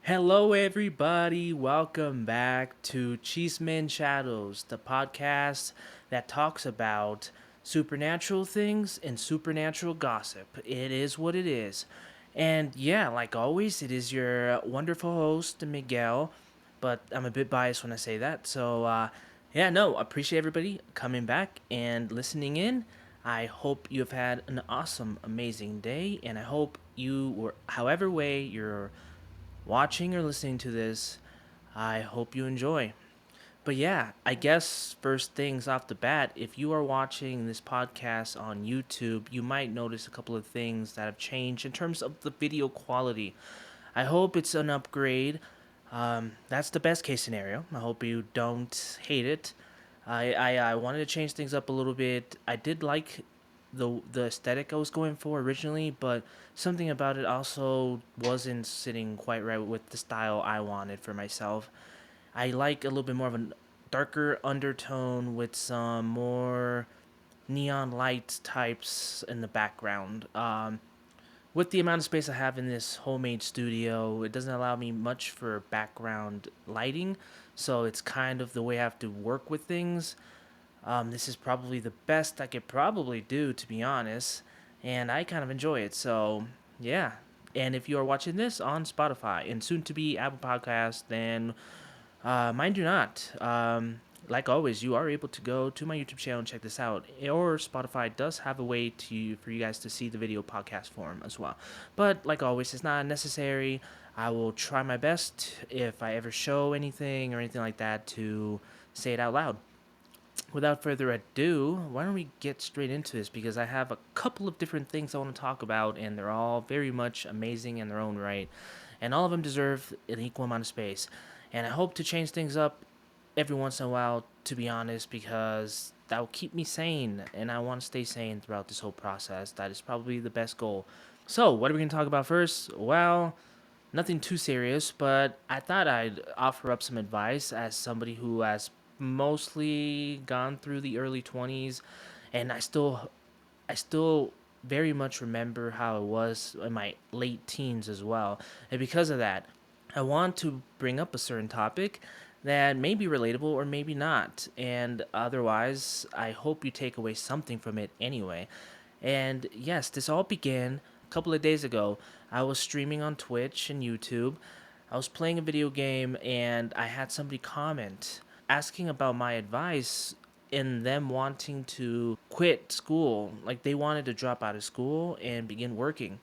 Hello, everybody. Welcome back to Chisme and Shadows, the podcast that talks about supernatural things and supernatural gossip. It is what it is. And yeah, like always, it is your wonderful host, Miguel, but I'm a bit biased when I say that. Yeah, no, appreciate everybody coming back and listening in. I hope you have had an awesome, amazing day, and I hope you were, however way you're watching or listening to this, I hope you enjoy. But yeah, I guess first things off the bat, if you are watching this podcast on YouTube, you might notice a couple of things that have changed in terms of the video quality. I hope it's an upgrade. That's the best case scenario. I hope you don't hate it. I wanted to change things up a little bit. I did like the aesthetic I was going for originally, but something about it also wasn't sitting quite right with the style I wanted for myself. I like a little bit more of a darker undertone with some more neon light types in the background. With the amount of space I have in this homemade studio, it doesn't allow me much for background lighting, so it's kind of the way I have to work with things. This is probably the best I could probably do, to be honest, and I kind of enjoy it. So, yeah. And if you are watching this on Spotify and soon to be Apple Podcast, then mind you not. Like always, you are able to go to my YouTube channel and check this out. Or Spotify does have a way to for you guys to see the video podcast form as well. But like always, it's not necessary. I will try my best if I ever show anything or anything like that to say it out loud. Without further ado, why don't we get straight into this? Because I have a couple of different things I want to talk about, and they're all very much amazing in their own right. And all of them deserve an equal amount of space. And I hope to change things up every once in a while, to be honest, because that will keep me sane, and I want to stay sane throughout this whole process. That is probably the best goal. So, what are we going to talk about first? Well, nothing too serious, but I thought I'd offer up some advice as somebody who has mostly gone through the early 20s, and I still very much remember how it was in my late teens as well. And because of that, I want to bring up a certain topic that may be relatable or maybe not. And otherwise, I hope you take away something from it anyway. And yes, this all began a couple of days ago. I was streaming on Twitch and YouTube. I was playing a video game and I had somebody comment asking about my advice in them wanting to quit school. Like they wanted to drop out of school and begin working.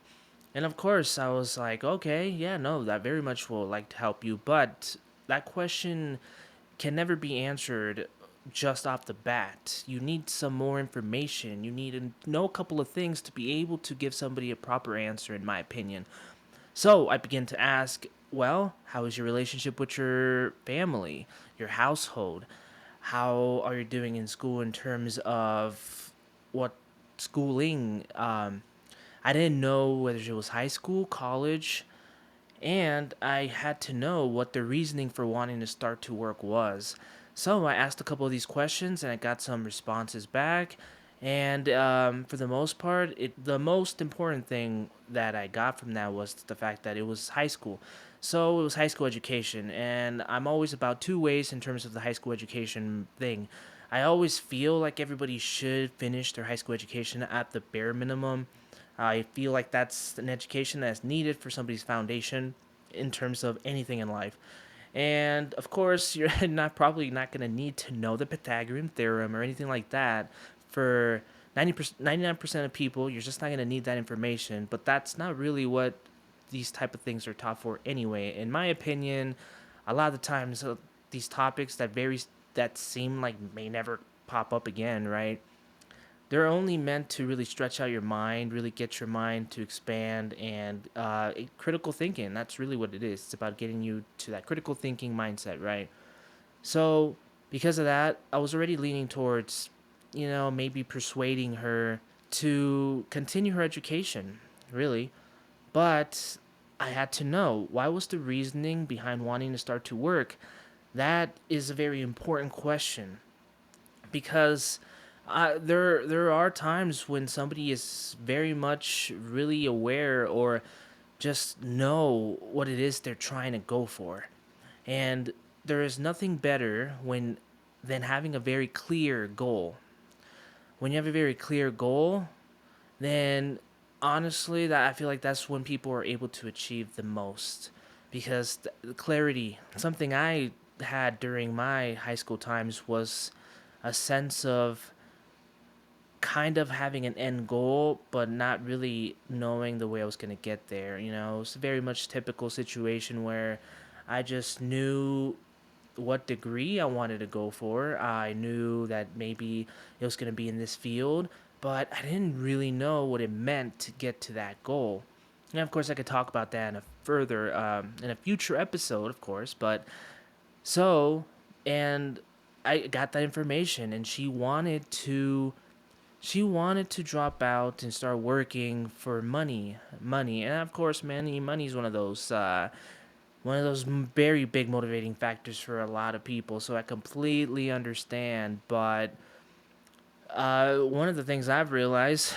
And of course, I was like, okay, yeah, no, that very much will like to help you. But that question can never be answered just off the bat. You need some more information. You need to know a couple of things to be able to give somebody a proper answer, in my opinion. So I begin to ask, well, how is your relationship with your family, your household? How are you doing in school in terms of what schooling? I didn't know whether it was high school, college, and I had to know what the reasoning for wanting to start to work was. So I asked a couple of these questions and I got some responses back. And for the most part, the most important thing that I got from that was the fact that it was high school. So it was high school education, and I'm always about two ways in terms of the high school education thing. I always feel like everybody should finish their high school education at the bare minimum. I feel like that's an education that's needed for somebody's foundation in terms of anything in life. And of course, you're not probably not going to need to know the Pythagorean theorem or anything like that for 99% of people. You're just not going to need that information, but that's not really what these type of things are taught for anyway. In my opinion, a lot of the times these topics that seem like may never pop up again, right? They're only meant to really stretch out your mind, really get your mind to expand, and critical thinking. That's really what it is. It's about getting you to that critical thinking mindset, right? So, because of that, I was already leaning towards, maybe persuading her to continue her education, really. But I had to know why was the reasoning behind wanting to start to work. That is a very important question because there are times when somebody is very much really aware or just know what it is they're trying to go for. And there is nothing better than having a very clear goal. When you have a very clear goal, then honestly, that I feel like that's when people are able to achieve the most, because the clarity, something I had during my high school times, was a sense of kind of having an end goal, but not really knowing the way I was going to get there. It's a very much typical situation where I just knew what degree I wanted to go for. I knew that maybe it was going to be in this field, but I didn't really know what it meant to get to that goal. And of course, I could talk about that in a future episode, of course. But so, and I got that information, and she wanted to drop out and start working for money, and of course, money is one of those very big motivating factors for a lot of people. So I completely understand. But one of the things I've realized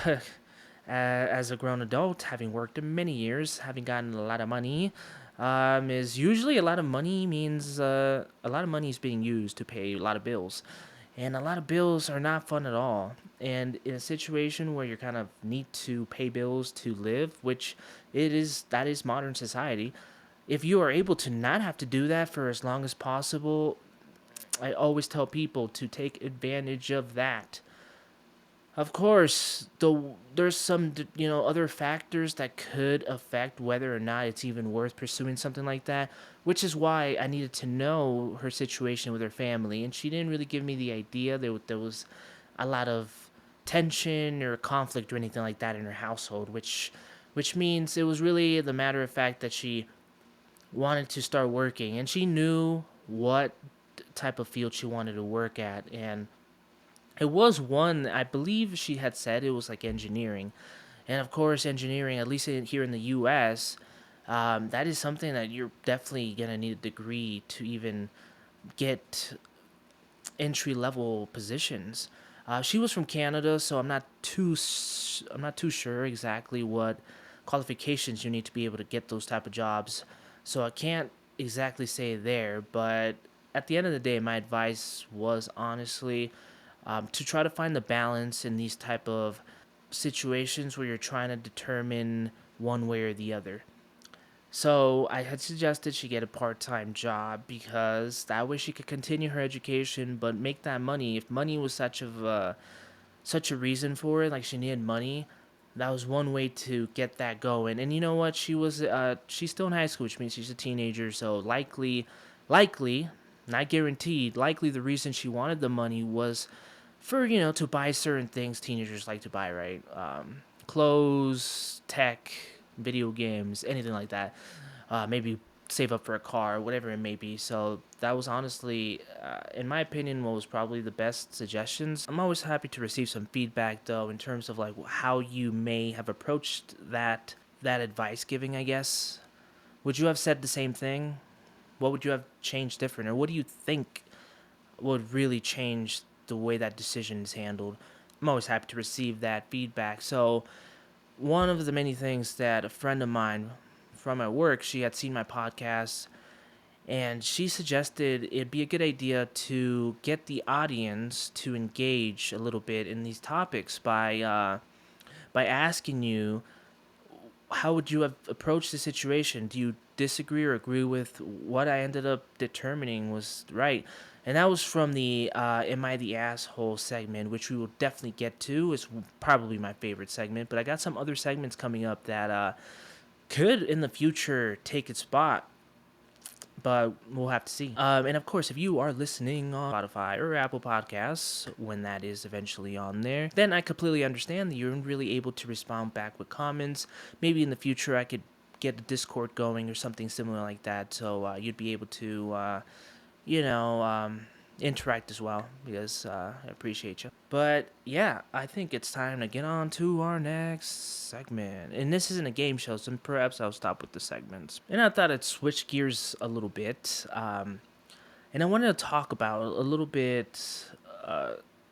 as a grown adult, having worked in many years, having gotten a lot of money, is usually a lot of money means a lot of money is being used to pay a lot of bills. And a lot of bills are not fun at all. And in a situation where you kind of need to pay bills to live, which that is modern society, if you are able to not have to do that for as long as possible, I always tell people to take advantage of that. Of course, there's some other factors that could affect whether or not it's even worth pursuing something like that, which is why I needed to know her situation with her family, and she didn't really give me the idea there was a lot of tension or conflict or anything like that in her household, which means it was really the matter of fact that she wanted to start working, and she knew what type of field she wanted to work at. And it was one, I believe she had said it was like engineering. And of course, engineering, at least here in the US, that is something that you're definitely going to need a degree to even get entry level positions. She was from Canada, so I'm not too sure exactly what qualifications you need to be able to get those type of jobs. So I can't exactly say there, but at the end of the day, my advice was honestly to try to find the balance in these type of situations where you're trying to determine one way or the other. So I had suggested she get a part-time job because that way she could continue her education but make that money. If money was such a reason for it, like she needed money, that was one way to get that going. And you know what? She's still in high school, which means she's a teenager. So likely, not guaranteed, likely the reason she wanted the money was for to buy certain things teenagers like to buy, right? Clothes, tech, video games, anything like that. Maybe save up for a car, whatever it may be. So that was honestly, in my opinion, what was probably the best suggestions. I'm always happy to receive some feedback, though, in terms of like how you may have approached that advice giving. I guess, would you have said the same thing? What would you have changed different, or what do you think would really change the way that decision is handled? I'm always happy to receive that feedback. So one of the many things that a friend of mine from my work, she had seen my podcast, and she suggested it'd be a good idea to get the audience to engage a little bit in these topics by asking you, how would you have approached the situation? Do you disagree or agree with what I ended up determining was right? And that was from the Am I the Asshole segment, which we will definitely get to. It's probably my favorite segment, but I got some other segments coming up that could in the future take its spot, but we'll have to see. And of course, if you are listening on Spotify or Apple Podcasts, when that is eventually on there, then I completely understand that you're really able to respond back with comments. Maybe in the future, I could get a Discord going or something similar like that, so you'd be able to, you know, um, interact as well, because I appreciate you. But yeah, I think it's time to get on to our next segment. And this isn't a game show, so perhaps I'll stop with the segments. And I thought I'd switch gears a little bit. And I wanted to talk about a little bit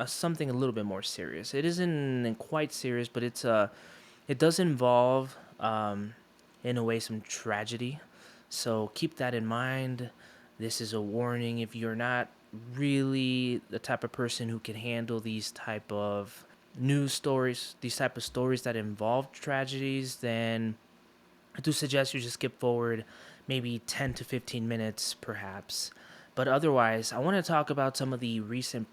something a little bit more serious. It isn't quite serious, but it does involve in a way, some tragedy. So keep that in mind. This is a warning if you're not really the type of person who can handle these type of news stories, these type of stories that involve tragedies, then I do suggest you just skip forward maybe 10 to 15 minutes perhaps. But otherwise, I want to talk about some of the recent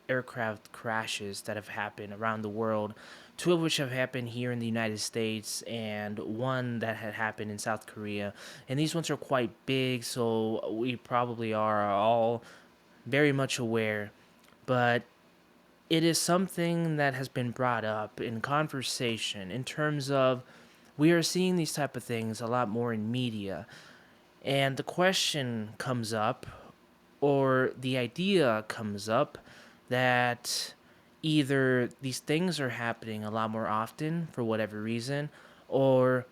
aircraft crashes that have happened around the world, two of which have happened here in the United States and one that had happened in South Korea. And these ones are quite big, so we probably are all very much aware. But it is something that has been brought up in conversation in terms of we are seeing these type of things a lot more in media. And the question comes up, or the idea comes up, that either these things are happening a lot more often for whatever reason, or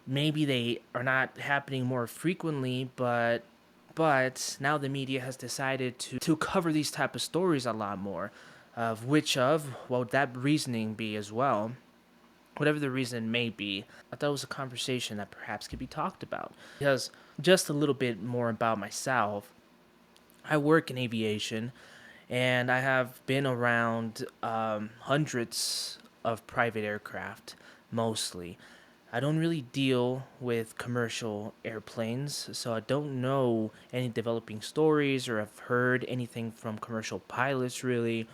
maybe they are not happening more frequently, but now the media has decided to cover these type of stories a lot more. Of which of what would that reasoning be as well? Whatever the reason may be, I thought it was a conversation that perhaps could be talked about. Because just a little bit more about myself, I work in aviation, and I have been around hundreds of private aircraft, mostly. I don't really deal with commercial airplanes, so I don't know any developing stories or have heard anything from commercial pilots really.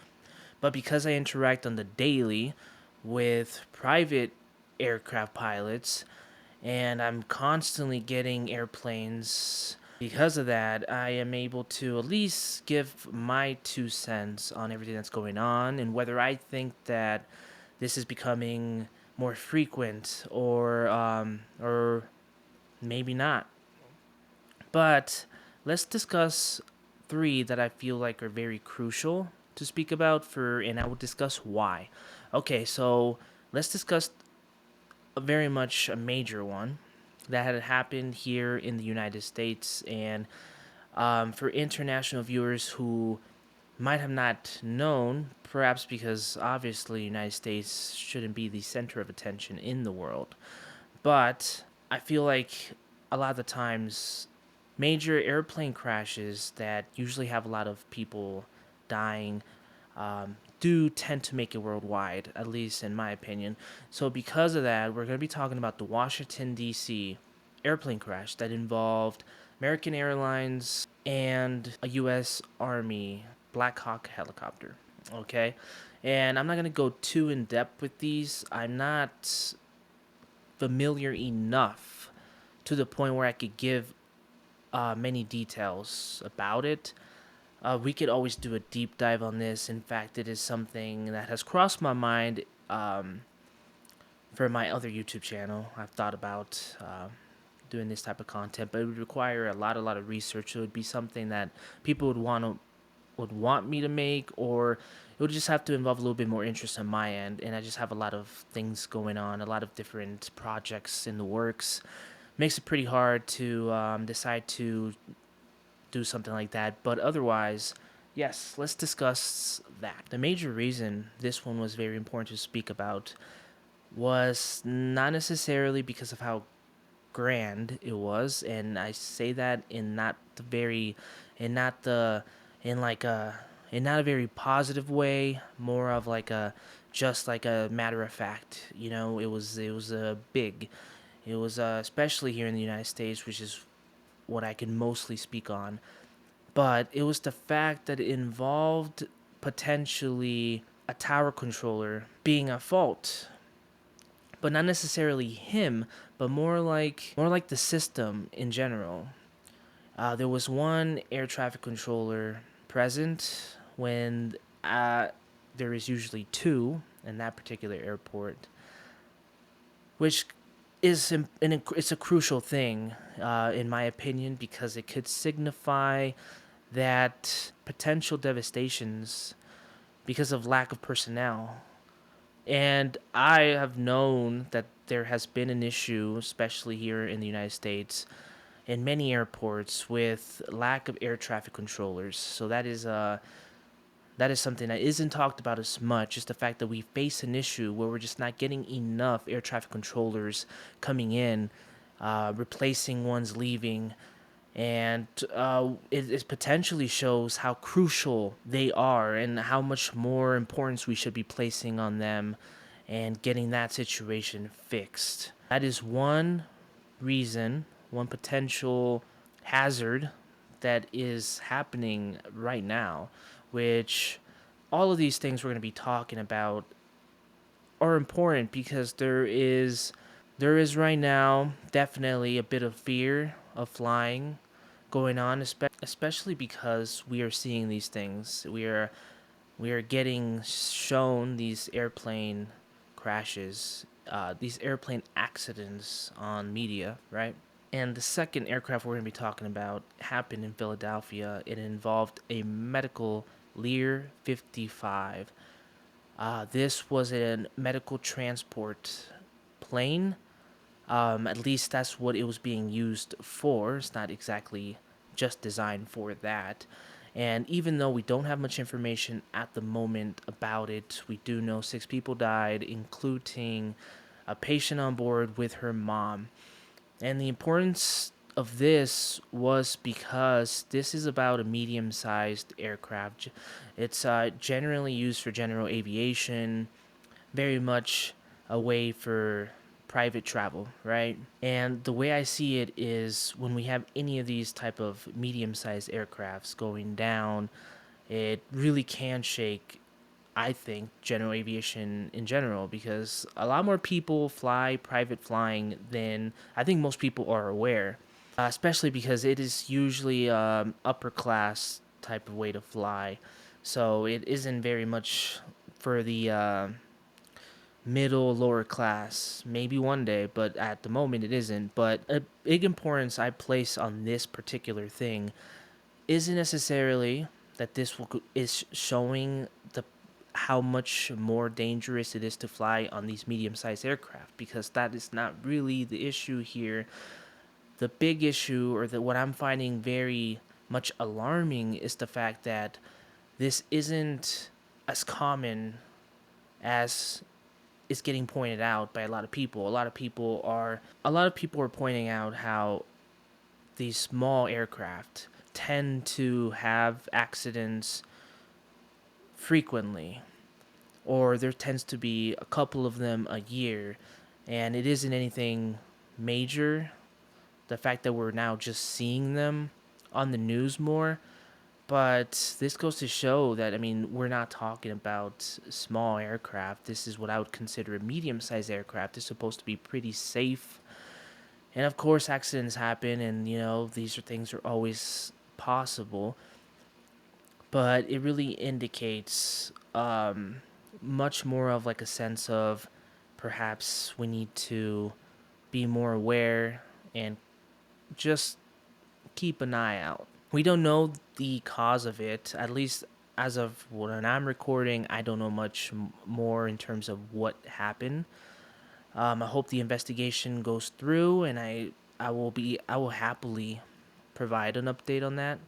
But because I interact on the daily with private aircraft pilots, and I'm constantly getting airplanes. Because of that, I am able to at least give my 2 cents on everything that's going on and whether I think that this is becoming more frequent or maybe not. But let's discuss three that I feel like are very crucial to speak about and I will discuss why. Okay, so let's discuss very much a major one that had happened here in the United States. And for international viewers who might have not known, perhaps because obviously the United States shouldn't be the center of attention in the world, but I feel like a lot of the times major airplane crashes that usually have a lot of people dying do tend to make it worldwide, at least in my opinion. So, because of that, we're going to be talking about the Washington, D.C. airplane crash that involved American Airlines and a U.S. Army Black Hawk helicopter. Okay? And I'm not going to go too in depth with these. I'm not familiar enough to the point where I could give many details about it. We could always do a deep dive on this. In fact, it is something that has crossed my mind for my other YouTube channel. I've thought about doing this type of content, but it would require a lot of research. It would be something that people would want me to make, or it would just have to involve a little bit more interest on my end. And I just have a lot of things going on, a lot of different projects in the works. Makes it pretty hard to decide to do something like that. But otherwise, yes, let's discuss that. The major reason this one was very important to speak about was not necessarily because of how grand it was, and I say that in not the very, in not the, in like a, in not a very positive way, more of like a, just like a matter of fact. It was a big, it was especially here in the United States, which is what I can mostly speak on. But it was the fact that it involved potentially a tower controller being at fault, but not necessarily him, but more like the system in general. There was one air traffic controller present when there is usually two in that particular airport, which it's a crucial thing in my opinion, because it could signify that potential devastations because of lack of personnel. And I have known that there has been an issue, especially here in the United States, in many airports with lack of air traffic controllers. So That is something that isn't talked about as much, is the fact that we face an issue where we're just not getting enough air traffic controllers coming in, replacing ones leaving, and it potentially shows how crucial they are and how much more importance we should be placing on them and getting that situation fixed. That is one reason, one potential hazard that is happening right now, which all of these things we're going to be talking about are important because there is right now definitely a bit of fear of flying going on, especially because we are seeing these things. We are getting shown these airplane crashes, these airplane accidents on media, right? And the second aircraft we're going to be talking about happened in Philadelphia. It involved a medical Lear 55. This was a medical transport plane. At least that's what it was being used for. It's not exactly just designed for that. And even though we don't have much information at the moment about it, we do know 6 people died, including a patient on board with her mom. And the importance of this was because this is about a medium sized aircraft. It's generally used for general aviation, very much a way for private travel, right? And the way I see it is when we have any of these type of medium-sized aircrafts going down, it really can shake, I think, general aviation in general, because a lot more people fly private flying than I think most people are aware, especially because it is usually upper class type of way to fly. So it isn't very much for the middle lower class, maybe one day, but at the moment it isn't. But a big importance I place on this particular thing isn't necessarily that is showing the how much more dangerous it is to fly on these medium-sized aircraft, because that is not really the issue here. The big issue, or what I'm finding very much alarming, is the fact that this isn't as common as is getting pointed out by a lot of people. A lot of people are pointing out how these small aircraft tend to have accidents frequently, or there tends to be a couple of them a year, and it isn't anything major. The fact that we're now just seeing them on the news more. But this goes to show that, I mean, we're not talking about small aircraft. This is what I would consider a medium-sized aircraft. It's supposed to be pretty safe. And of course, accidents happen, and, these things are always possible. But it really indicates much more of like a sense of perhaps we need to be more aware and just keep an eye out. We don't know the cause of it, at least as of when I'm recording. I don't know much more in terms of what happened. I hope the investigation goes through, and I will happily provide an update on that.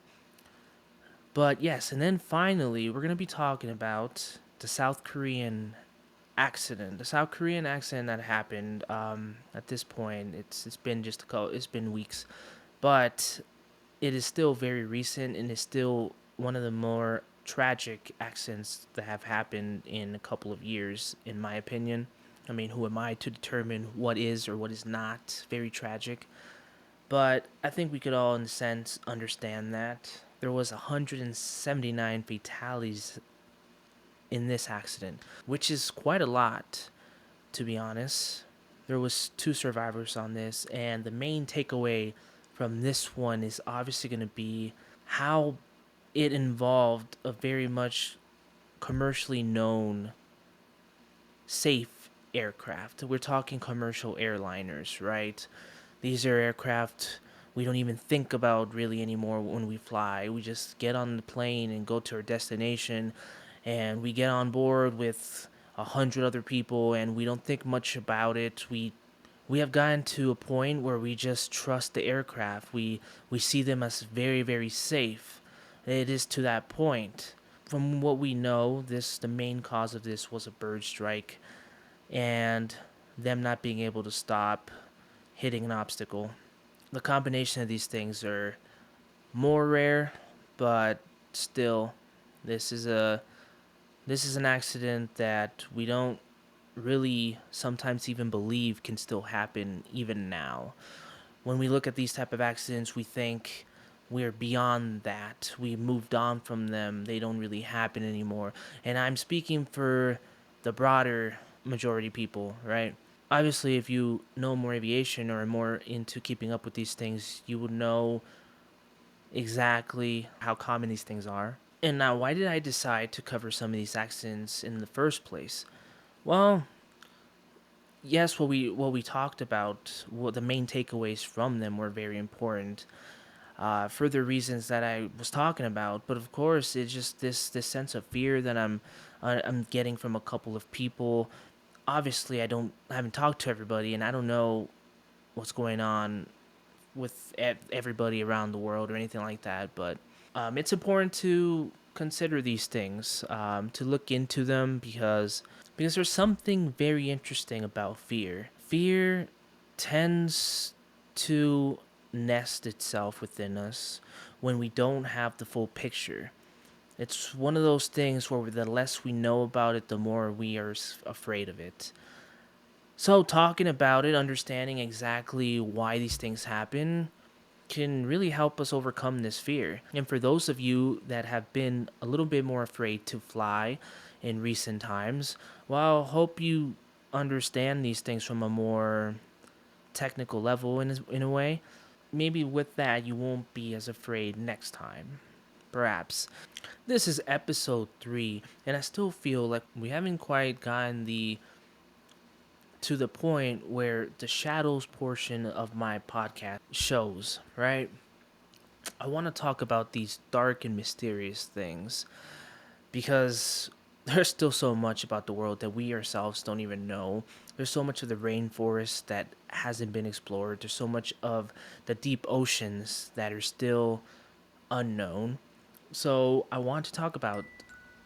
But yes, and then finally, we're gonna be talking about the South Korean accident. The South Korean accident that happened. At this point, it's been it's been weeks, but it is still very recent, and is still one of the more tragic accidents that have happened in a couple of years, in my opinion. I mean, who am I to determine what is or what is not very tragic? But I think we could all, in a sense, understand that there was 179 fatalities in this accident, which is quite a lot, to be honest. There was 2 survivors on this, and the main takeaway from this one is obviously going to be how it involved a very much commercially known safe aircraft. We're talking commercial airliners, right? These are aircraft we don't even think about really anymore when we fly. We just get on the plane and go to our destination, and we get on board with 100 other people, and we don't think much about it. We have gotten to a point where we just trust the aircraft. We see them as very, very safe. It is to that point. From what we know, the main cause of this was a bird strike and them not being able to stop hitting an obstacle. The combination of these things are more rare, but still, this is a this is an accident that we don't really sometimes even believe can still happen even now. When we look at these type of accidents, we think we're beyond that. We moved on from them. They don't really happen anymore. And I'm speaking for the broader majority people, right? Obviously, if you know more aviation or are more into keeping up with these things, you would know exactly how common these things are. And now, why did I decide to cover some of these accidents in the first place? Well, yes, what we talked about, what the main takeaways from them were very important. For the reasons that I was talking about, but of course, it's just this sense of fear that I'm getting from a couple of people. Obviously, I haven't talked to everybody, and I don't know what's going on with everybody around the world or anything like that. But it's important to consider these things, to look into them because there's something very interesting about fear. Fear tends to nest itself within us when we don't have the full picture. It's one of those things where the less we know about it, the more we are afraid of it. So, talking about it, understanding exactly why these things happen, can really help us overcome this fear. And for those of you that have been a little bit more afraid to fly in recent times, well, hope you understand these things from a more technical level in a way. Maybe with that, you won't be as afraid next time. Perhaps. This is episode 3, and I still feel like we haven't quite gotten to the point where the shadows portion of my podcast shows, right? I want to talk about these dark and mysterious things because there's still so much about the world that we ourselves don't even know. There's so much of the rainforest that hasn't been explored. There's so much of the deep oceans that are still unknown. So I want to talk about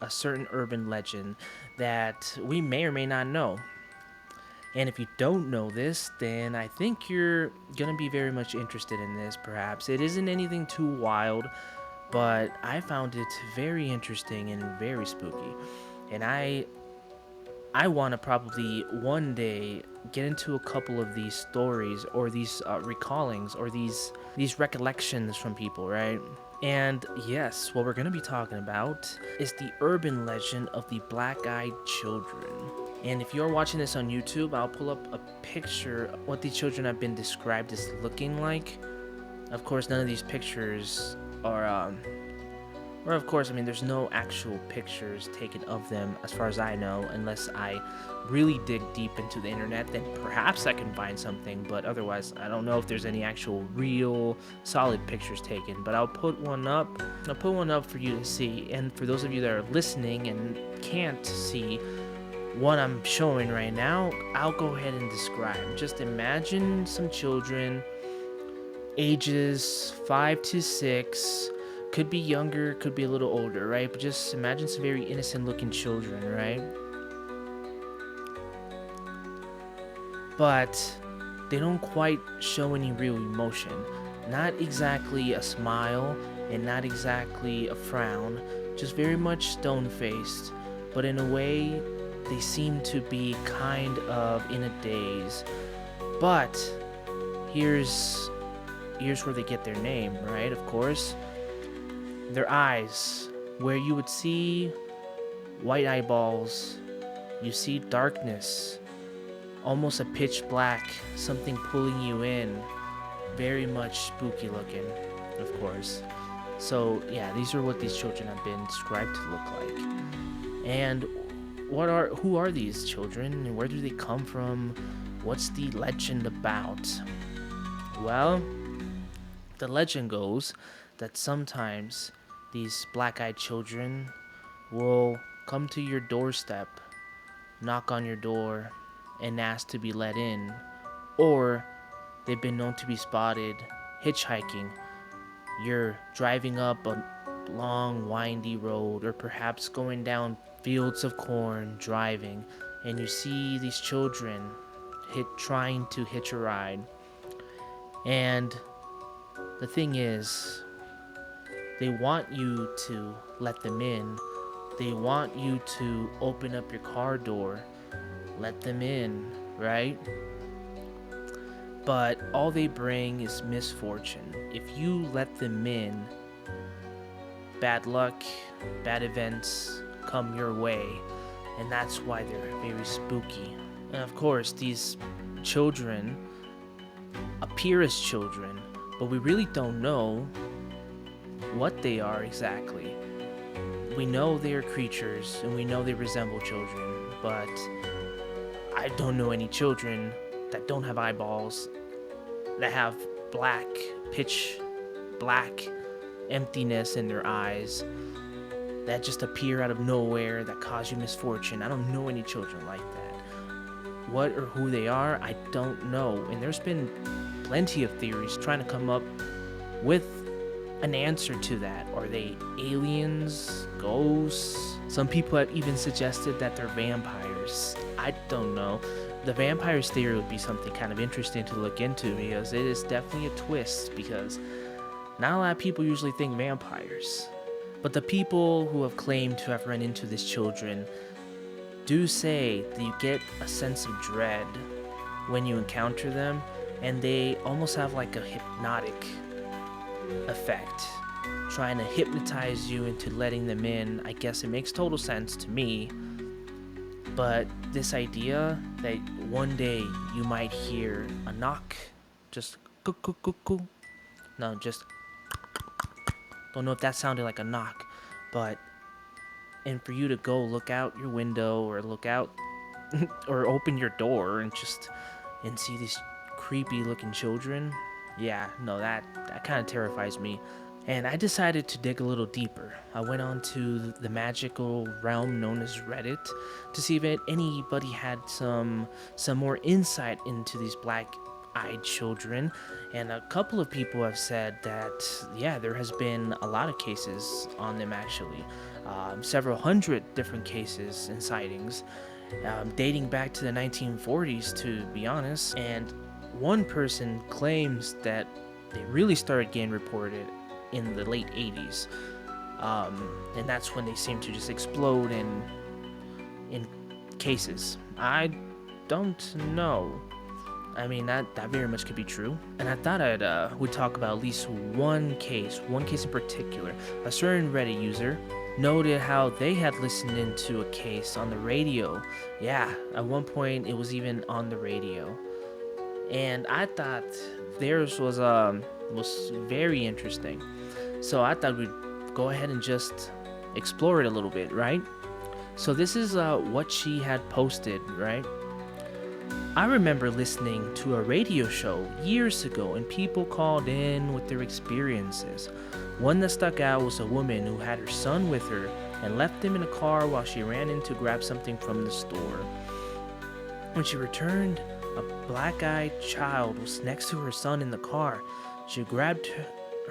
a certain urban legend that we may or may not know. And if you don't know this, then I think you're going to be very much interested in this, perhaps. It isn't anything too wild, but I found it very interesting and very spooky. And I want to probably one day get into a couple of these stories or these recallings or these recollections from people, right? And yes, what we're going to be talking about is the urban legend of the black-eyed children. And if you're watching this on YouTube, I'll pull up a picture of what these children have been described as looking like. Of course, none of these pictures are or of course, I mean, there's no actual pictures taken of them as far as I know, unless I really dig deep into the internet, then perhaps I can find something, but otherwise, I don't know if there's any actual real solid pictures taken, but I'll put one up. I'll put one up for you to see, and for those of you that are listening and can't see what I'm showing right now, I'll go ahead and describe. Just imagine some children, ages 5 to 6, could be younger, could be a little older, right? But just imagine some very innocent looking children, right? But they don't quite show any real emotion. Not exactly a smile and not exactly a frown, just very much stone faced. But in a way, they seem to be kind of in a daze. But here's where they get their name, right? Of course. Their eyes, where you would see white eyeballs, you see darkness, almost a pitch black, something pulling you in, very much spooky looking, of course. So yeah, these are what these children have been described to look like. And who are these children and where do they come from? What's the legend about? Well, the legend goes that sometimes these black-eyed children will come to your doorstep, knock on your door, and ask to be let in. Or they've been known to be spotted hitchhiking. You're driving up long, windy road, or perhaps going down fields of corn, driving, and you see these children trying to hitch a ride. And the thing is, they want you to let them in. They want you to open up your car door, let them in, right? But all they bring is misfortune. If you let them in, bad luck, bad events come your way, and that's why they're very spooky. And of course, these children appear as children, but we really don't know what they are exactly. We know they are creatures, and we know they resemble children, but I don't know any children that don't have eyeballs, that have pitch black emptiness in their eyes, that just appear out of nowhere, that cause you misfortune. I don't know any children like that. What or who they are, I don't know. And there's been plenty of theories trying to come up with an answer to that. Are they aliens, ghosts? Some people have even suggested that they're vampires. I don't know. The vampires theory would be something kind of interesting to look into, because it is definitely a twist, because not a lot of people usually think vampires. But the people who have claimed to have run into these children do say that you get a sense of dread when you encounter them, and they almost have like a hypnotic effect, trying to hypnotize you into letting them in. I guess it makes total sense to me. But this idea that one day you might hear a knock, just cuckoo, no, just don't know if that sounded like a knock, and for you to go look out your window or look out or open your door and see these creepy looking children, yeah, no, that kind of terrifies me. And I decided to dig a little deeper. I went on to the magical realm known as Reddit to see if anybody had some more insight into these black-eyed children. And a couple of people have said that, yeah, there has been a lot of cases on them actually. Several hundred different cases and sightings, dating back to the 1940s, to be honest. And one person claims that they really started getting reported in the late 80s, and that's when they seem to just explode in cases. I don't know. I mean, that very much could be true. And I thought would talk about at least one case in particular. A certain Reddit user noted how they had listened into a case on the radio. Yeah, at one point it was even on the radio. And I thought theirs was very interesting. So I thought we'd go ahead and just explore it a little bit, right? So this is what she had posted, right? I remember listening to a radio show years ago, and people called in with their experiences. One that stuck out was a woman who had her son with her and left him in a car while she ran in to grab something from the store. When she returned, a black-eyed child was next to her son in the car. She grabbed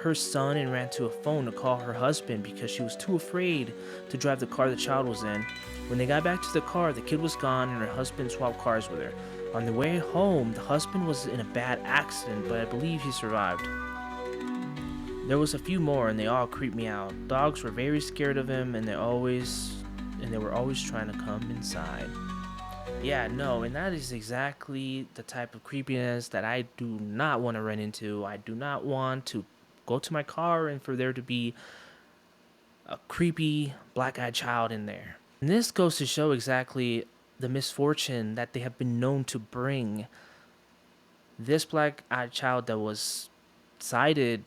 her son and ran to a phone to call her husband because she was too afraid to drive the car the child was in. When they got back to the car, the kid was gone and her husband swapped cars with her. On the way home, the husband was in a bad accident, but I believe he survived. There was a few more and they all creeped me out. Dogs were very scared of him and they were always trying to come inside. Yeah, no, and that is exactly the type of creepiness that I do not want to run into. I do not want to go to my car and for there to be a creepy black-eyed child in there. And this goes to show exactly the misfortune that they have been known to bring. This black-eyed child that was sighted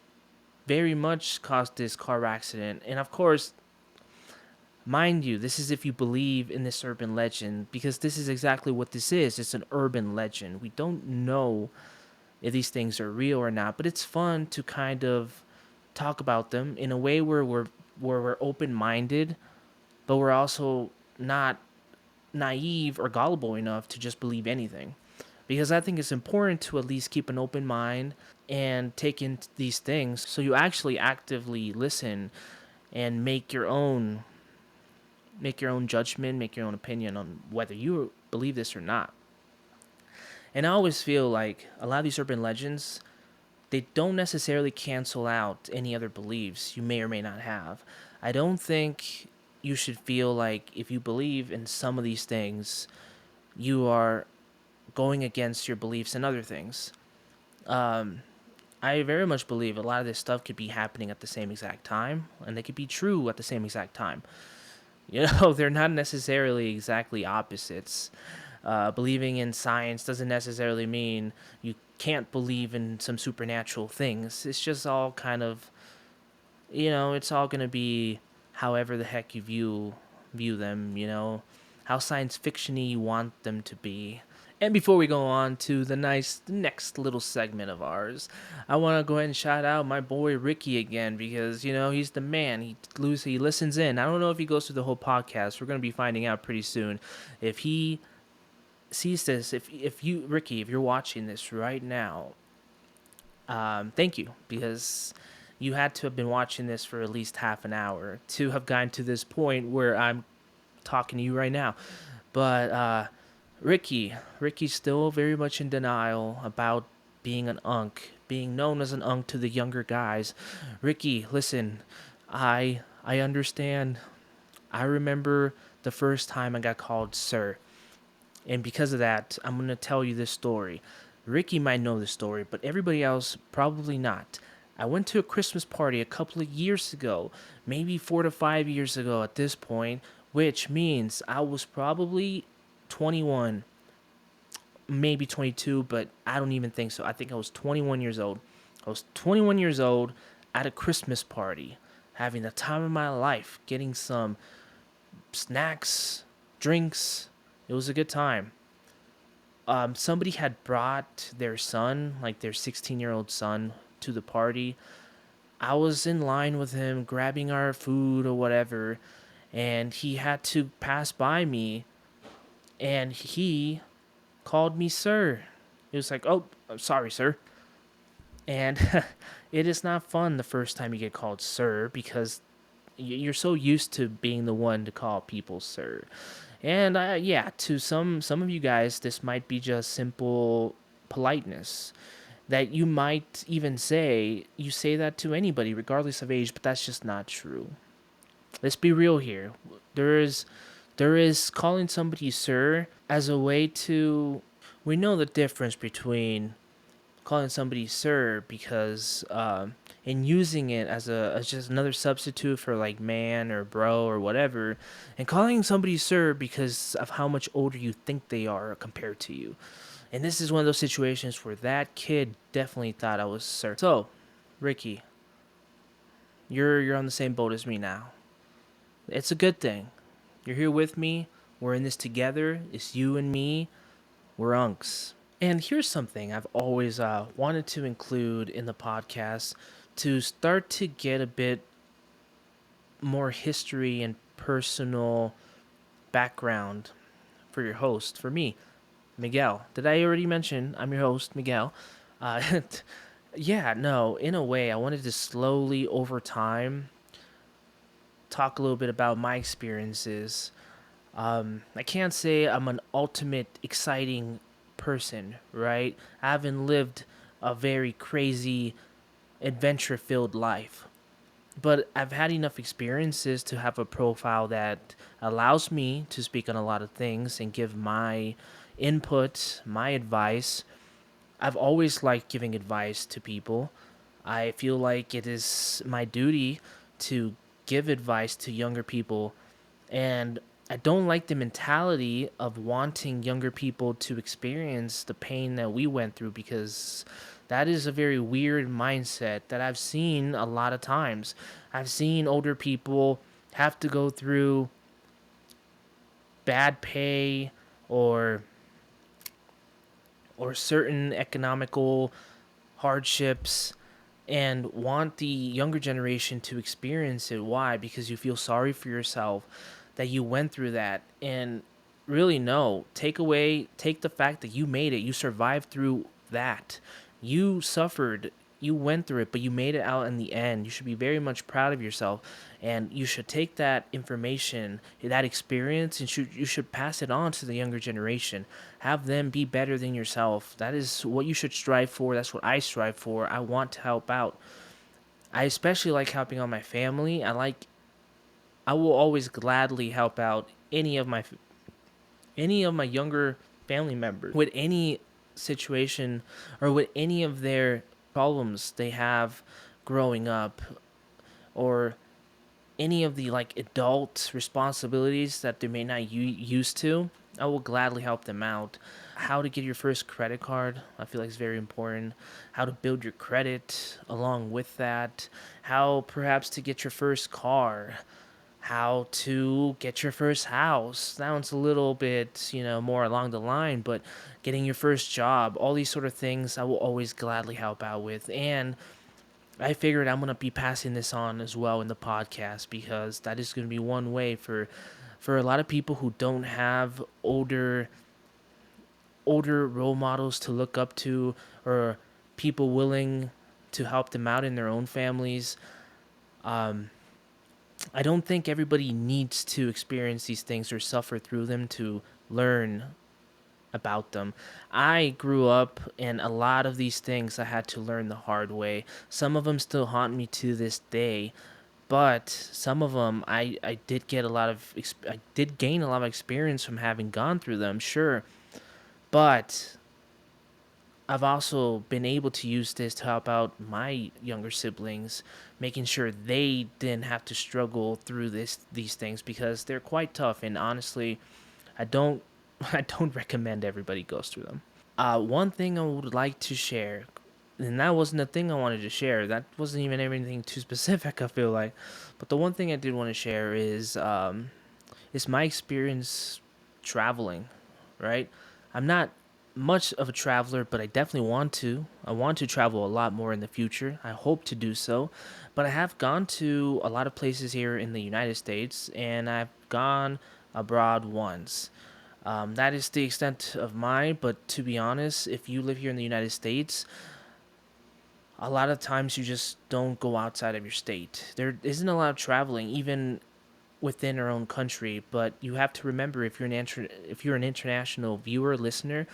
very much caused this car accident. And of course, mind you, this is if you believe in this urban legend, because this is exactly what this is. It's an urban legend. We don't know if these things are real or not, but it's fun to kind of talk about them in a way where we're open-minded, but we're also not naive or gullible enough to just believe anything. Because I think it's important to at least keep an open mind and take in these things so you actually actively listen and make your own judgment, make your own opinion on whether you believe this or not. And I always feel like a lot of these urban legends, they don't necessarily cancel out any other beliefs you may or may not have. I don't think you should feel like if you believe in some of these things, you are going against your beliefs in other things. Um, I very much believe a lot of this stuff could be happening at the same exact time, and they could be true at the same exact time. They're not necessarily exactly opposites. Believing in science doesn't necessarily mean you can't believe in some supernatural things. It's just all kind of, it's all gonna be however the heck you view them. How science fictiony you want them to be. And before we go on to the next little segment of ours, I want to go ahead and shout out my boy Ricky again because he's the man. He listens in. I don't know if he goes through the whole podcast. We're gonna be finding out pretty soon. If he sees this, if you Ricky, if you're watching this right now, thank you because you had to have been watching this for at least half an hour to have gotten to this point where I'm talking to you right now. But Ricky's still very much in denial about being an unk, being known as an unk to the younger guys. Ricky, listen, I understand. I remember the first time I got called sir. And because of that, I'm going to tell you this story. Ricky might know this story, but everybody else probably not. I went to a Christmas party a couple of years ago, maybe 4 to 5 years ago at this point, which means I was probably 21, maybe 22, but I don't even think so. I think I was 21 years old. I was 21 years old at a Christmas party, having the time of my life, getting some snacks, drinks. It was a good time. Somebody had brought their son, like their 16-year-old son, to the party. I was in line with him, grabbing our food or whatever, and he had to pass by me, and he called me sir. It was like, oh, I'm sorry, sir. And it is not fun the first time you get called sir because you're so used to being the one to call people sir. And yeah, to some of you guys, this might be just simple politeness that you might even say. You say that to anybody, regardless of age, but that's just not true. Let's be real here. There is calling somebody sir as a way to. We know the difference between calling somebody sir because and using it as just another substitute for like man or bro or whatever, and calling somebody sir because of how much older you think they are compared to you. And this is one of those situations where that kid definitely thought I was sir. So, Ricky, you're on the same boat as me now. It's a good thing. You're here with me. We're in this together. It's you and me. We're unks. And here's something I've always wanted to include in the podcast to start to get a bit more history and personal background for your host, for me, Miguel. Did I already mention I'm your host, Miguel? Uh, yeah, no, in a way, I wanted to slowly, over time, talk a little bit about my experiences. I can't say I'm an ultimate exciting person, right? I haven't lived a very crazy, adventure filled life. But I've had enough experiences to have a profile that allows me to speak on a lot of things and give my input, my advice. I've always liked giving advice to people. I feel like it is my duty to give advice to younger people, and I don't like the mentality of wanting younger people to experience the pain that we went through because that is a very weird mindset that I've seen a lot of times. I've seen older people have to go through bad pay or certain economical hardships and want the younger generation to experience it. Why? Because you feel sorry for yourself that you went through that. And really, no, take the fact that you made it, you survived through that, you suffered, you went through it, but you made it out in the end. You should be very much proud of yourself, and you should take that information, that experience, and you should pass it on to the younger generation. Have them be better than yourself. That is what you should strive for. That's what I strive for. I want to help out. I especially like helping out my family. I will always gladly help out any of my younger family members with any situation or with any of their problems they have growing up, or any of the like adult responsibilities that they may not used to. I will gladly help them out. How to get your first credit card, I feel like is very important. How to build your credit along with that. How perhaps to get your first car. How to get your first house. That one's a little bit, more along the line, but getting your first job, all these sort of things I will always gladly help out with. And I figured I'm going to be passing this on as well in the podcast, because that is going to be one way for a lot of people who don't have older role models to look up to, or people willing to help them out in their own families. I don't think everybody needs to experience these things or suffer through them to learn about them. I grew up, and a lot of these things I had to learn the hard way. Some of them still haunt me to this day, but some of them I did get I did gain a lot of experience from having gone through them, sure, but I've also been able to use this to help out my younger siblings, making sure they didn't have to struggle through these things, because they're quite tough, and honestly, I don't I don't recommend everybody goes through them. One thing I would like to share, and that wasn't a thing I wanted to share. That wasn't even anything too specific, I feel like. But the one thing I did want to share is my experience traveling. Right, I'm not much of a traveler, but I definitely want to. I want to travel a lot more in the future. I hope to do so. But I have gone to a lot of places here in the United States, and I've gone abroad once. That is the extent of mine, but to be honest, if you live here in the United States, a lot of times you just don't go outside of your state. There isn't a lot of traveling, even within our own country, but you have to remember, if you're an international viewer, listener,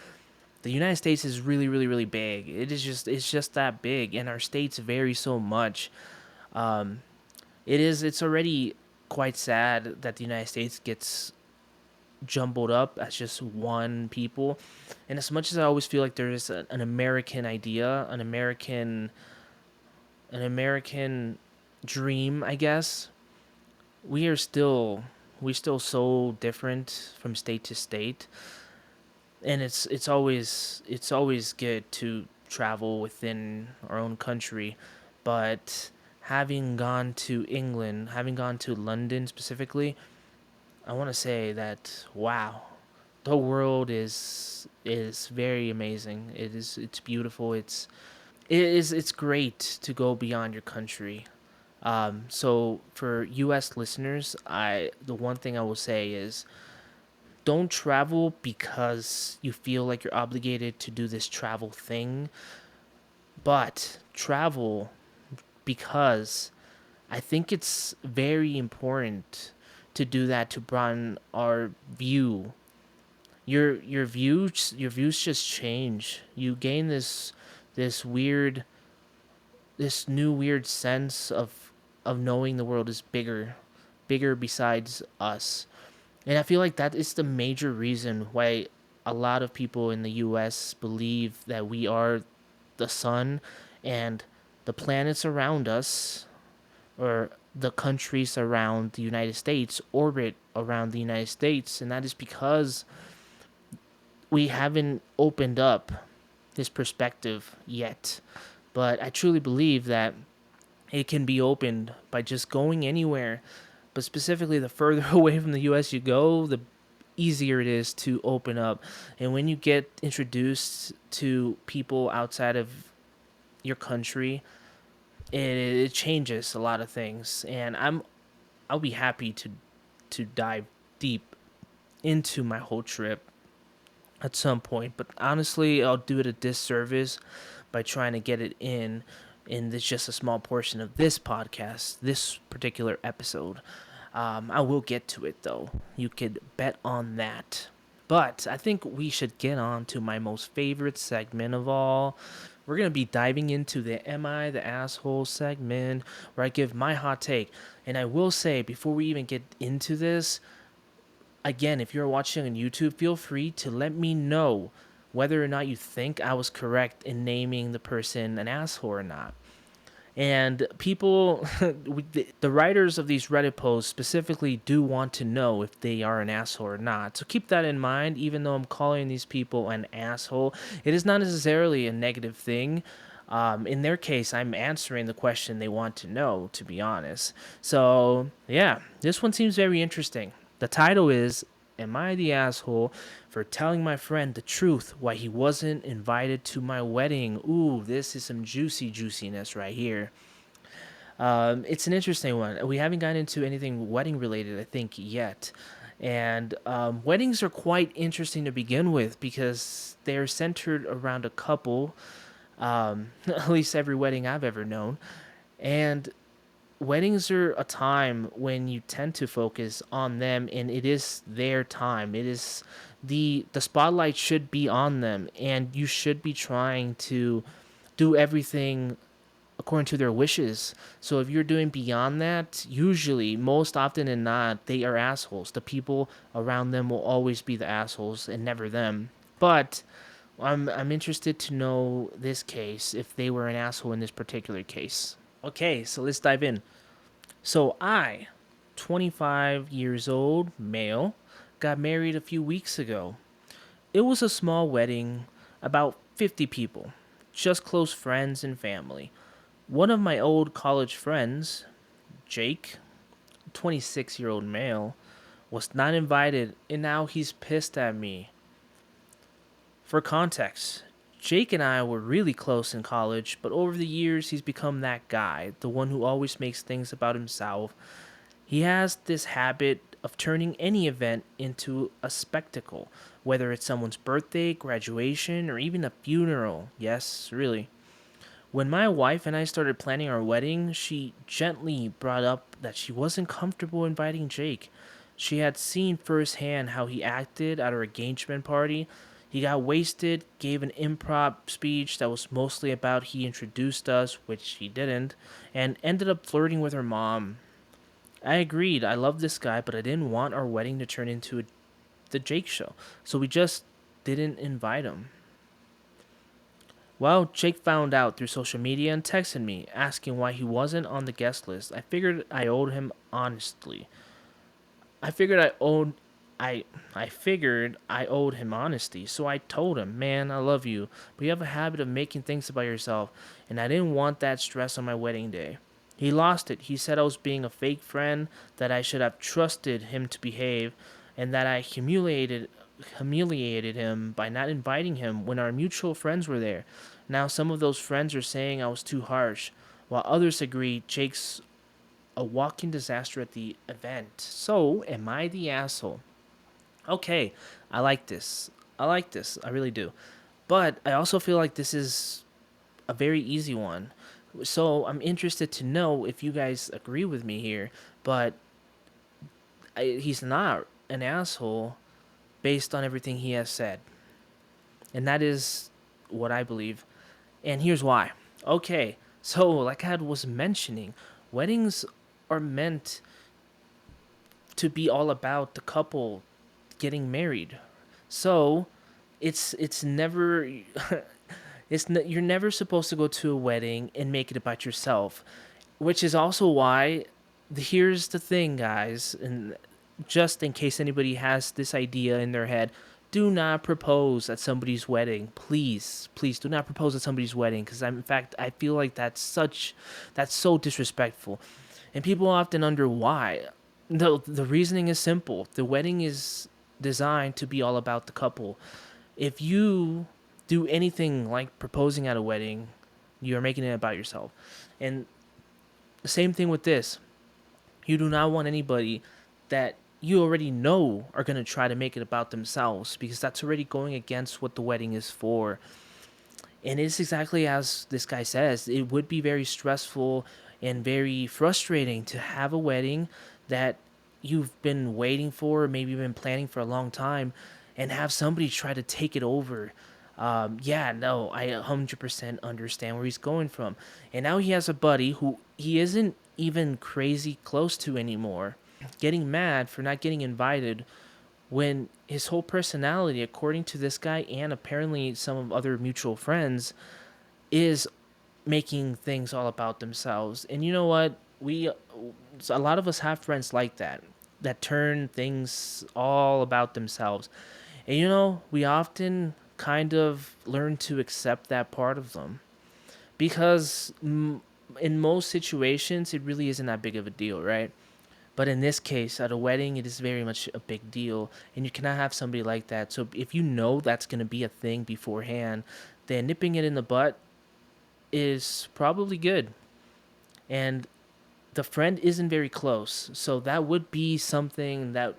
the United States is really, really, really big. It's just that big, and our states vary so much. Um, it's already quite sad that the United States gets jumbled up as just one people. And as much as I always feel like there is an American idea, an American dream, I guess, we are still we still so different from state to state. And it's always good to travel within our own country, but having gone to England, having gone to London specifically, I want to say that wow, the world is very amazing. It's beautiful. It's great to go beyond your country. So for U.S. listeners, the one thing I will say is, don't travel because you feel like you're obligated to do this travel thing, but travel because I think it's very important to do that, to broaden our view. Your views just change. You gain this weird this new weird sense of knowing the world is bigger besides us. And I feel like that is the major reason why a lot of people in the US believe that we are the sun, and the planets around us, or the countries around the United States, orbit around the United States. And that is because we haven't opened up this perspective yet. But I truly believe that it can be opened by just going anywhere. But specifically, the further away from the US you go, the easier it is to open up. And when you get introduced to people outside of your country, it changes a lot of things. And I'll be happy to dive deep into my whole trip at some point. But honestly, I'll do it a disservice by trying to get it in, and it's just a small portion of this podcast, this particular episode. I will get to it though. You could bet on that. But I think we should get on to my most favorite segment of all. We're going to be diving into the Am I the Asshole segment where I give my hot take. And I will say, before we even get into this, again, if you're watching on YouTube, feel free to let me know whether or not you think I was correct in naming the person an asshole or not. And people, the writers of these Reddit posts specifically do want to know if they are an asshole or not. So keep that in mind. Even though I'm calling these people an asshole, it is not necessarily a negative thing. In their case, I'm answering the question they want to know, to be honest. So, yeah, this one seems very interesting. The title is, Am I the Asshole for Telling My Friend the Truth Why He Wasn't Invited to My Wedding? Ooh, this is some juiciness right here. It's an interesting one. We haven't gotten into anything wedding related, I think, yet. And weddings are quite interesting to begin with because they're centered around a couple, at least every wedding I've ever known. And weddings are a time when you tend to focus on them, and it is their time. It is the spotlight should be on them, and you should be trying to do everything according to their wishes. So if you're doing beyond that, usually, most often than not, they are assholes. The people around them will always be the assholes and never them. But I'm interested to know this case, if they were an asshole in this particular case. Okay, so let's dive in. So I, 25 years old, male, got married a few weeks ago. It was a small wedding, about 50 people, just close friends and family. One of my old college friends, Jake, 26-year-old male, was not invited, and now he's pissed at me. For context, Jake and I were really close in college, but over the years he's become that guy, the one who always makes things about himself. He has this habit of turning any event into a spectacle, whether it's someone's birthday, graduation, or even a funeral. Yes, really. When my wife and I started planning our wedding, she gently brought up that she wasn't comfortable inviting Jake. She had seen firsthand how he acted at our engagement party. He got wasted, gave an improv speech that was mostly about he introduced us, which he didn't, and ended up flirting with her mom. I agreed, I love this guy, but I didn't want our wedding to turn into the Jake show, so we just didn't invite him. Well, Jake found out through social media and texted me, asking why he wasn't on the guest list. I figured I owed him honestly. I figured I owed I figured I owed him honesty, so I told him, "Man, I love you, but you have a habit of making things about yourself, and I didn't want that stress on my wedding day." He lost it. He said I was being a fake friend, that I should have trusted him to behave, and that I humiliated him by not inviting him when our mutual friends were there. Now some of those friends are saying I was too harsh, while others agree Jake's a walking disaster at the event. So, am I the asshole? Okay, I like this. I like this. I really do. But I also feel like this is a very easy one. So, I'm interested to know if you guys agree with me here. But he's not an asshole based on everything he has said. And that is what I believe. And here's why. Okay, so like I was mentioning, weddings are meant to be all about the couple getting married. So it's never you're never supposed to go to a wedding and make it about yourself, which is also why here's the thing, guys, and just in case anybody has this idea in their head, do not propose at somebody's wedding. Please do not propose at somebody's wedding, because in fact I feel like that's so disrespectful. And people often wonder why. The reasoning is simple. The wedding is designed to be all about the couple. If you do anything like proposing at a wedding, you're making it about yourself. And the same thing with this. You do not want anybody that you already know are going to try to make it about themselves, because that's already going against what the wedding is for. And it's exactly as this guy says. It would be very stressful and very frustrating to have a wedding that you've been waiting for, maybe been planning for a long time, and have somebody try to take it over. Yeah, no, I 100% understand where he's going from. And now he has a buddy who he isn't even crazy close to anymore, getting mad for not getting invited when his whole personality, according to this guy and apparently some of other mutual friends, is making things all about themselves. And you know what? A lot of us have friends like that turn things all about themselves. And we often kind of learn to accept that part of them because in most situations, it really isn't that big of a deal, right? But in this case, at a wedding, it is very much a big deal, and you cannot have somebody like that. So if you know that's going to be a thing beforehand, then nipping it in the butt is probably good. And the friend isn't very close, so that would be something that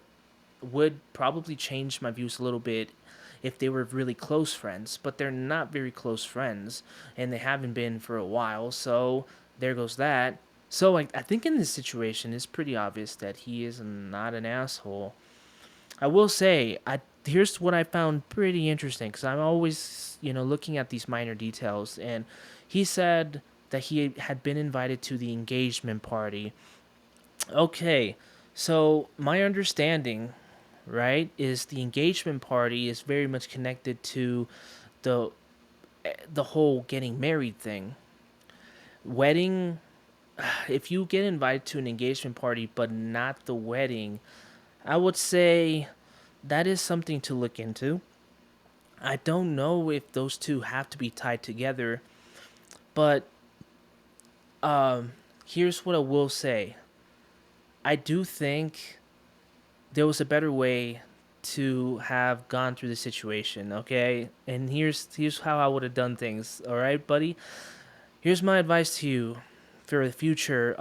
would probably change my views a little bit if they were really close friends. But they're not very close friends, and they haven't been for a while, so there goes that. So I think in this situation, it's pretty obvious that he is not an asshole. I will say, here's what I found pretty interesting because I'm always looking at these minor details, and he said that he had been invited to the engagement party. Okay, so my understanding, right, is the engagement party is very much connected to the the whole getting married thing. Wedding, if you get invited to an engagement party but not the wedding, I would say that is something to look into. I don't know if those two have to be tied together, but here's what I will say. I do think there was a better way to have gone through the situation, okay? And here's how I would have done things, all right, buddy? Here's my advice to you for the future.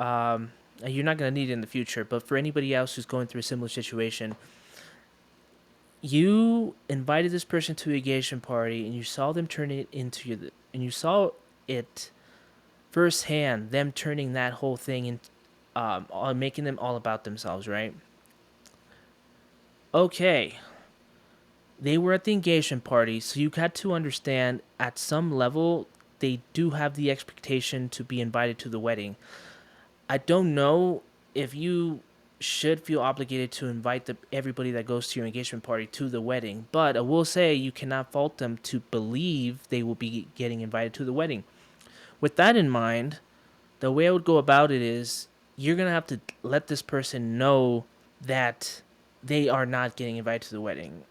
You're not going to need it in the future, but for anybody else who's going through a similar situation, you invited this person to a engagement party and you saw them turn it into your, and you saw it firsthand, them turning that whole thing in, making them all about themselves, right? Okay, they were at the engagement party, so you got to understand at some level they do have the expectation to be invited to the wedding. I don't know if you should feel obligated to invite everybody that goes to your engagement party to the wedding, but I will say you cannot fault them to believe they will be getting invited to the wedding. With that in mind, the way I would go about it is you're going to have to let this person know that they are not getting invited to the wedding.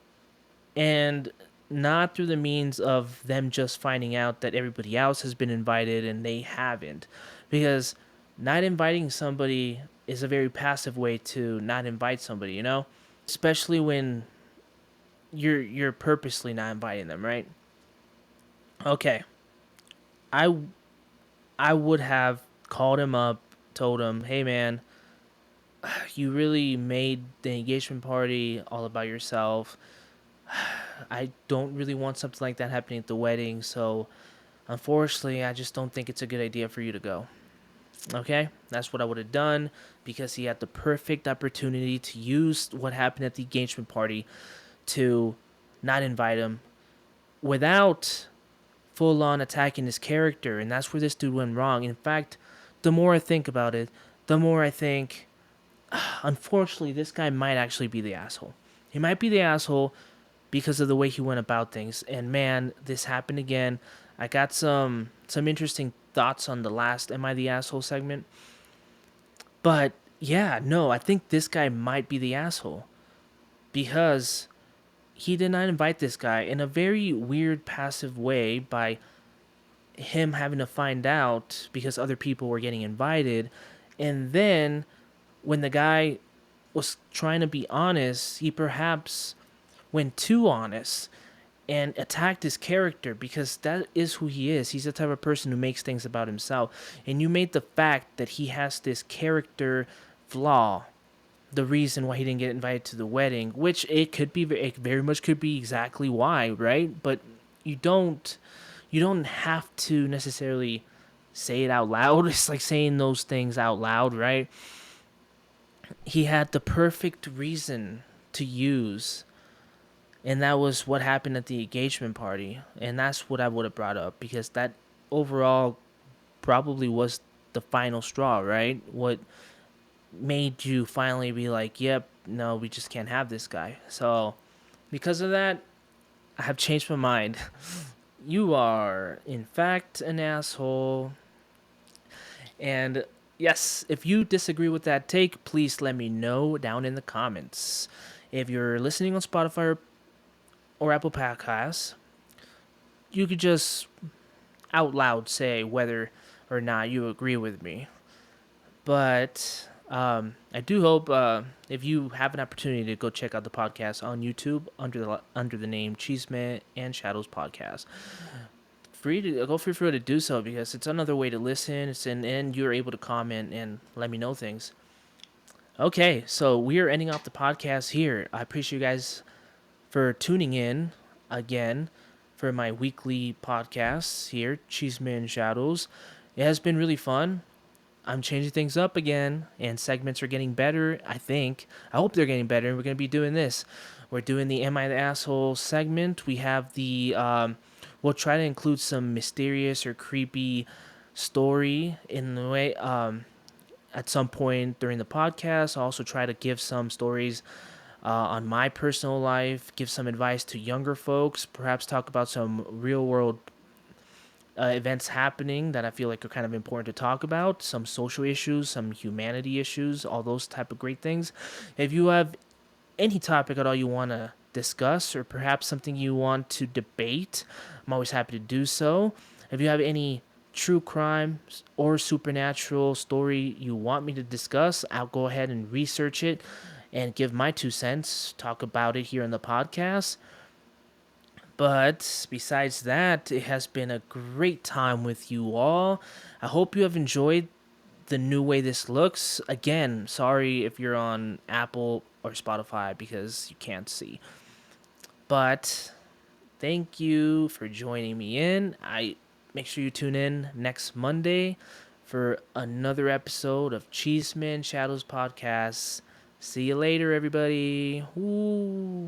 And not through the means of them just finding out that everybody else has been invited and they haven't. Because not inviting somebody is a very passive way to not invite somebody. Especially when you're purposely not inviting them, right? Okay. I I would have called him up, told him, "Hey man, you really made the engagement party all about yourself. I don't really want something like that happening at the wedding, so unfortunately, I just don't think it's a good idea for you to go." Okay? That's what I would have done because he had the perfect opportunity to use what happened at the engagement party to not invite him without full on attacking his character. And that's where this dude went wrong. In fact, the more I think about it, the more I think, unfortunately, this guy might actually be the asshole. He might be the asshole because of the way he went about things. And man, this happened again. I got some interesting thoughts on the last "Am I the Asshole" segment. But yeah, no, I think this guy might be the asshole because he did not invite this guy in a very weird passive way by him having to find out because other people were getting invited. And then when the guy was trying to be honest, he perhaps went too honest and attacked his character because that is who he is. He's the type of person who makes things about himself. And you made the fact that he has this character flaw the reason why he didn't get invited to the wedding, which it very much could be exactly why, right? But you don't you don't have to necessarily say it out loud. It's like saying those things out loud, right? He had the perfect reason to use, and that was what happened at the engagement party. And that's what I would have brought up, because that overall probably was the final straw, right? What made you finally be like, yep, no, we just can't have this guy. So because of that, I have changed my mind. You are, in fact, an asshole. And yes, if you disagree with that take, please let me know down in the comments. If you're listening on Spotify or Apple Podcasts, you could just out loud say whether or not you agree with me. But I do hope if you have an opportunity to go check out the podcast on YouTube under the name Chisme and Shadows Podcast, feel free to do so, because it's another way to listen. And you're able to comment and let me know things. Okay, so we are ending off the podcast here. I appreciate you guys for tuning in again for my weekly podcasts here, Chisme and Shadows. It has been really fun. I'm changing things up again, and segments are getting better, I think. I hope they're getting better. We're going to be doing this. We're doing the Am I the Asshole segment. We have we'll try to include some mysterious or creepy story in the way, at some point during the podcast. I'll also try to give some stories on my personal life, give some advice to younger folks, perhaps talk about some real world events happening that I feel like are kind of important to talk about, some social issues, some humanity issues, all those type of great things. If you have any topic at all you want to discuss, or perhaps something you want to debate, I'm always happy to do so. If you have any true crime or supernatural story you want me to discuss, I'll go ahead and research it and give my 2 cents, talk about it here in the podcast. But besides that, it has been a great time with you all. I hope you have enjoyed the new way this looks. Again, sorry if you're on Apple or Spotify because you can't see. But thank you for joining me in. I make sure you tune in next Monday for another episode of Chisme and Shadows Podcast. See you later, everybody. Ooh.